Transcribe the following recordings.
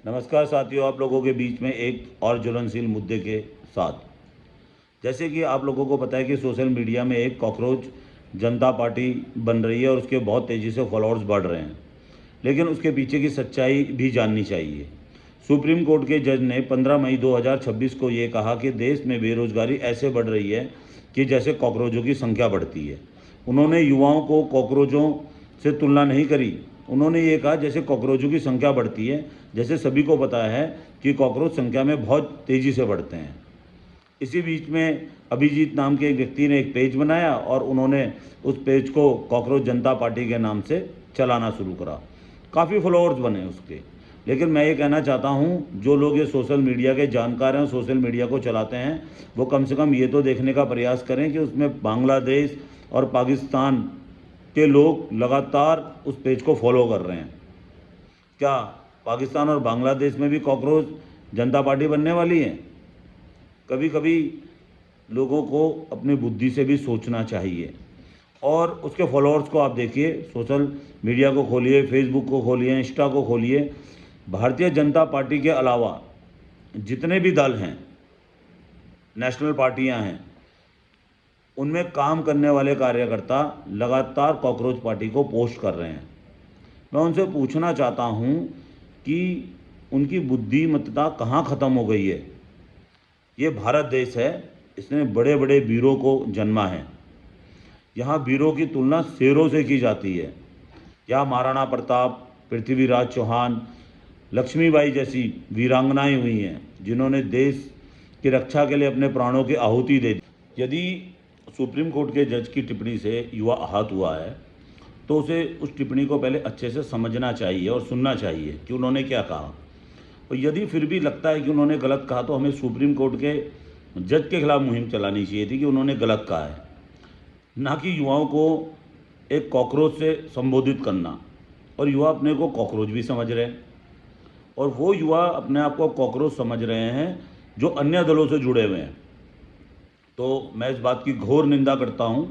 नमस्कार साथियों, आप लोगों के बीच में एक और ज्वलनशील मुद्दे के साथ। जैसे कि आप लोगों को पता है कि सोशल मीडिया में एक कॉकरोच जनता पार्टी बन रही है और उसके बहुत तेज़ी से फॉलोअर्स बढ़ रहे हैं, लेकिन उसके पीछे की सच्चाई भी जाननी चाहिए। सुप्रीम कोर्ट के जज ने 15 मई 2026 को ये कहा कि देश में बेरोजगारी ऐसे बढ़ रही है कि जैसे कॉकरोचों की संख्या बढ़ती है। उन्होंने युवाओं को कॉकरोचों से तुलना नहीं करी। उन्होंने ये कहा जैसे कॉकरोचों की संख्या बढ़ती है, जैसे सभी को पता है कि कॉकरोच संख्या में बहुत तेज़ी से बढ़ते हैं। इसी बीच में अभिजीत नाम के एक व्यक्ति ने एक पेज बनाया और उन्होंने उस पेज को कॉकरोच जनता पार्टी के नाम से चलाना शुरू करा। काफ़ी फॉलोअर्स बने उसके। लेकिन मैं ये कहना चाहता हूँ, जो लोग ये सोशल मीडिया के जानकार हैं, सोशल मीडिया को चलाते हैं, वो कम से कम ये तो देखने का प्रयास करें कि उसमें बांग्लादेश और पाकिस्तान के लोग लगातार उस पेज को फॉलो कर रहे हैं। क्या पाकिस्तान और बांग्लादेश में भी कॉकरोच जनता पार्टी बनने वाली है? कभी कभी लोगों को अपनी बुद्धि से भी सोचना चाहिए। और उसके फॉलोअर्स को आप देखिए, सोशल मीडिया को खोलिए, फेसबुक को खोलिए, इंस्टा को खोलिए। भारतीय जनता पार्टी के अलावा जितने भी दल हैं, नेशनल पार्टियां हैं, उनमें काम करने वाले कार्यकर्ता लगातार कॉकरोच पार्टी को पोस्ट कर रहे हैं। मैं उनसे पूछना चाहता हूं कि उनकी बुद्धिमत्ता कहाँ ख़त्म हो गई है। ये भारत देश है, इसने बड़े बड़े वीरों को जन्मा है। यहाँ वीरों की तुलना शेरों से की जाती है। यहाँ महाराणा प्रताप, पृथ्वीराज चौहान, लक्ष्मीबाई जैसी वीरांगनाएं हुई हैं, जिन्होंने देश की रक्षा के लिए अपने प्राणों की आहुति दे दी। यदि सुप्रीम कोर्ट के जज की टिप्पणी से युवा आहत हुआ है, तो उसे उस टिप्पणी को पहले अच्छे से समझना चाहिए और सुनना चाहिए कि उन्होंने क्या कहा। और यदि फिर भी लगता है कि उन्होंने गलत कहा, तो हमें सुप्रीम कोर्ट के जज के खिलाफ मुहिम चलानी चाहिए थी कि उन्होंने गलत कहा है, ना कि युवाओं को एक कॉकरोच से संबोधित करना। और युवा अपने को कॉकरोच भी समझ रहे हैं, और वो युवा अपने आप को कॉकरोच समझ रहे हैं जो अन्य दलों से जुड़े हुए हैं। तो मैं इस बात की घोर निंदा करता हूँ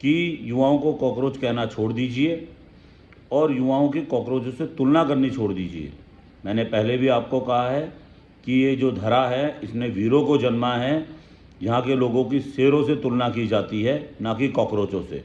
कि युवाओं को कॉकरोच कहना छोड़ दीजिए और युवाओं की कॉकरोचों से तुलना करनी छोड़ दीजिए। मैंने पहले भी आपको कहा है कि ये जो धरा है, इसने वीरों को जन्मा है। यहाँ के लोगों की शेरों से तुलना की जाती है, ना कि कॉकरोचों से।